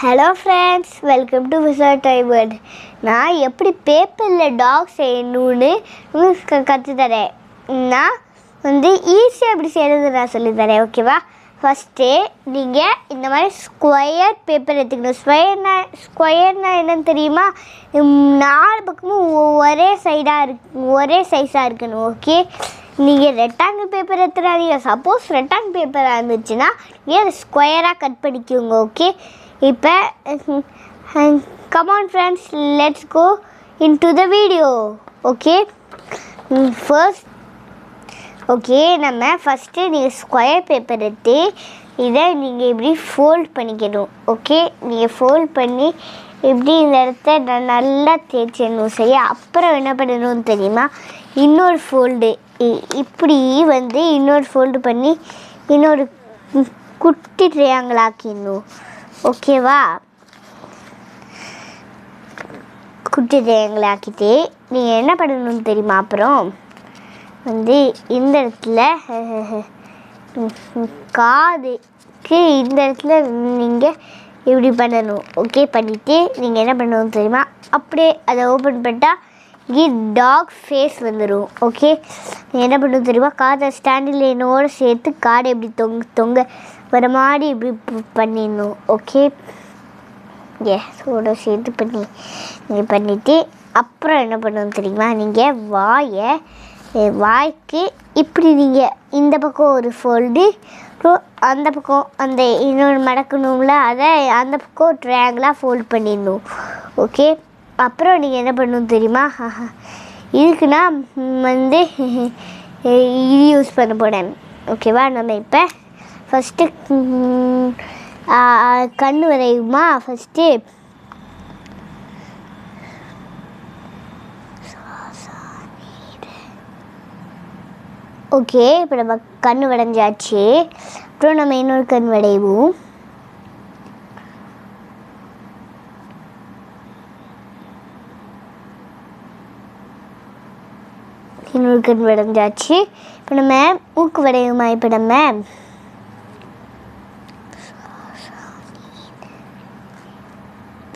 Hello friends, welcome to விசர் டைவர்ட். நான் எப்படி பேப்பரில் டாக் செய்யணும்னு உங்களுக்கு கற்றுத்தரேன். நான் ஈஸியாக எப்படி செய்கிறது நான் சொல்லித்தரேன், ஓகேவா? ஃபஸ்ட்டு நீங்கள் இந்த மாதிரி ஸ்கொயர் பேப்பர் எடுத்துக்கணும். ஸ்கொயர்னா என்னன்னு தெரியுமா? 4 பக்கமும் ஒரே சைஸாக இருக்கணும், ஓகே? நீங்கள் ரெக்டாங்கிள் பேப்பர் எடுத்துடாதீங்க. சப்போஸ் ரெக்டாங்கிள் பேப்பராக இருந்துச்சுன்னா நீங்கள் ஸ்கொயராக கட் பண்ணிக்கோங்க, ஓகே? இப்போ come on friends, let's go into the video, okay? First, okay, நம்ம ஃபஸ்ட்டு நீங்கள் ஸ்கொயர் பேப்பர் எடுத்து இதை நீங்கள் இப்படி ஃபோல்ட் பண்ணிக்கணும், ஓகே? நீங்கள் ஃபோல்ட் பண்ணி இப்படி இந்த இடத்த நல்லா தேய்ச்சிடணும், சரியா? அப்புறம் என்ன பண்ணணும்னு தெரியுமா? இன்னொரு ஃபோல்டு இப்படி இன்னொரு ஃபோல்டு பண்ணி இன்னொரு குட்டி ட்ரையாங்கிள் ஆக்கிடணும், ஓகேவா? குட்டி ட்ரையாங்கிள் ஆக்கிட்டு நீங்கள் என்ன பண்ணணும்னு தெரியுமா? அப்புறம் இந்த இடத்துல காதுக்கு இந்த இடத்துல நீங்கள் இப்படி பண்ணணும், ஓகே? பண்ணிவிட்டு நீங்கள் என்ன பண்ணணும்னு தெரியுமா? அப்படியே அதை ஓப்பன் பண்ணிட்டால் இங்கே டாக் ஃபேஸ் வந்துடும், ஓகே? நீங்கள் என்ன பண்ணணும் தெரியுமா? காதை ஸ்டாண்டில் என்னோடு சேர்த்து காடை இப்படி தொங்க வர மாதிரி இப்படி பண்ணிடணும், ஓகே? ஓட சேர்த்து நீங்கள் பண்ணிவிட்டு அப்புறம் என்ன பண்ணணும் தெரியுமா? நீங்கள் வாய்க்கு இப்படி நீங்கள் இந்த பக்கம் ஒரு ஃபோல்டு, அந்த பக்கம் அந்த இன்னொரு மடக்கணும்ல, அதை அந்த பக்கம் ட்ரையாங்கிளாக ஃபோல்ட் பண்ணிடணும், ஓகே? அப்புறம் நீங்கள் என்ன பண்ணணும் தெரியுமா? இதுக்கு நான் இது யூஸ் பண்ண போகிறேன், ஓகேவா? நம்ம இப்போ ஃபஸ்ட்டு கண்ணு வரையுமா? ஃபஸ்ட்டு ஓகே, இப்போ நம்ம கண்ணு வரைஞ்சாச்சு. அப்புறம் நம்ம இன்னொரு கண் வரைவோம். இன்னொரு கண் வரைஞ்சாச்சு. இப்போ நம்ம மூக்கு வரையுமா? இப்போ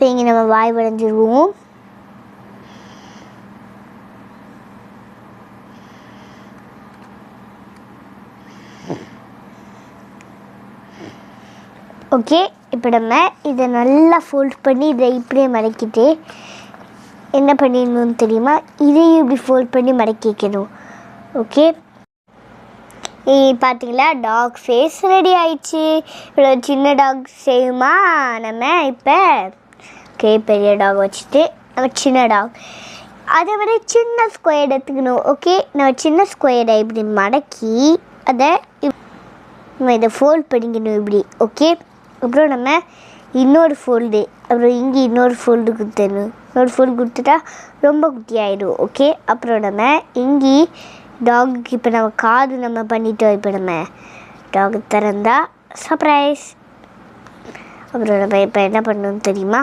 இங்கே நம்ம வாய் வரைஞ்சிருவோம். ஓகே, இப்போ நம்ம இதை நல்லா ஃபோல்ட் பண்ணி இதை இப்படியே மடக்கிட்டு என்ன பண்ணிடணும்னு தெரியுமா? இதையும் இப்படி ஃபோல்ட் பண்ணி மடக்கிக்கணும், ஓகே? பார்த்தீங்களா, டாக் ஃபேஸ் ரெடி ஆயிடுச்சு. இவ்வளோ சின்ன டாக் செய்யுமா நம்ம இப்போ? ஓகே, பெரிய டாக் வச்சுட்டு நம்ம சின்ன டாக் அதை விட சின்ன ஸ்கொயர் எடுத்துக்கணும், ஓகே? நம்ம சின்ன ஸ்கொயரை இப்படி மடக்கி அதை நம்ம இதை ஃபோல்ட் பண்ணிக்கணும் இப்படி, ஓகே? அப்புறம் நம்ம இன்னொரு ஃபோல்டு, அப்புறம் இங்கே இன்னொரு ஃபோல்டு கொடுத்துடணும். இன்னொரு ஃபோல்டு கொடுத்துட்டா ரொம்ப குட்டியாகிடும், ஓகே? அப்புறம் நம்ம இங்கே டாகுக்கு இப்போ நம்ம காது நம்ம பண்ணிட்டோம். இப்போ நம்ம டாகு திறந்தா சர்ப்ரைஸ். அப்புறம் நம்ம இப்போ என்ன பண்ணணும் தெரியுமா?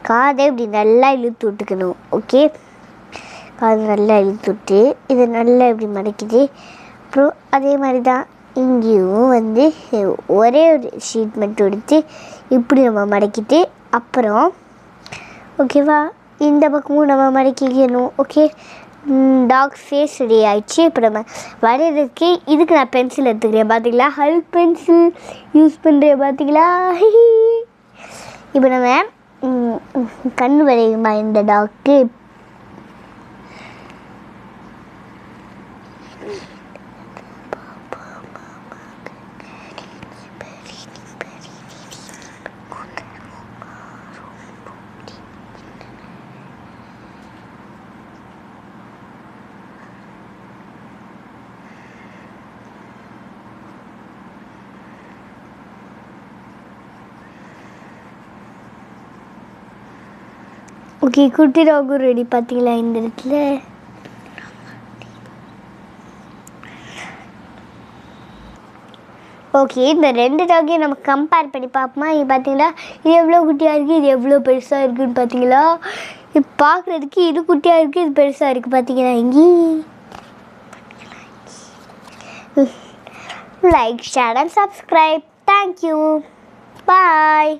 காதை இப்படி நல்லா இழுத்து விட்டுக்கணும், ஓகே? காது நல்லா இழுத்து விட்டு இதை நல்லா இப்படி மடக்கிட்டு அப்புறம் அதே மாதிரி தான் இங்கேயும் ஒரே ஒரு ஷீட் மட்டும் எடுத்து இப்படி நம்ம மடக்கிட்டு அப்புறம் ஓகேவா இந்த பக்கமும் நம்ம மடக்கிக்கணும், ஓகே? டாக் ஃபேஸ் ரெடி ஆகிடுச்சு. இப்போ நம்ம வரைகிறதுக்கு இதுக்கு நான் பென்சில் எடுத்துக்கிறேன், பார்த்தீங்களா? ஹல்க் பென்சில் யூஸ் பண்ணுறேன், பார்த்தீங்களா? இப்போ நம்ம கண் வரையுமா இந்த டாக்கு? ஓகே, குட்டி டாகும் ரெடி, பார்த்தீங்களா? இந்த இடத்துல ஓகே, இந்த 2 டாகையும் நம்ம கம்பேர் பண்ணி பார்ப்போமா? இது பார்த்தீங்களா, இது எவ்வளோ குட்டியாக இருக்குது, இது எவ்வளோ பெருசாக இருக்குதுன்னு பார்த்தீங்களா? இது பார்க்குறதுக்கு இது குட்டியாக இருக்குது, இது பெருசாக இருக்குது, பார்த்தீங்களா? இங்கே like, share and subscribe. Thank you, bye.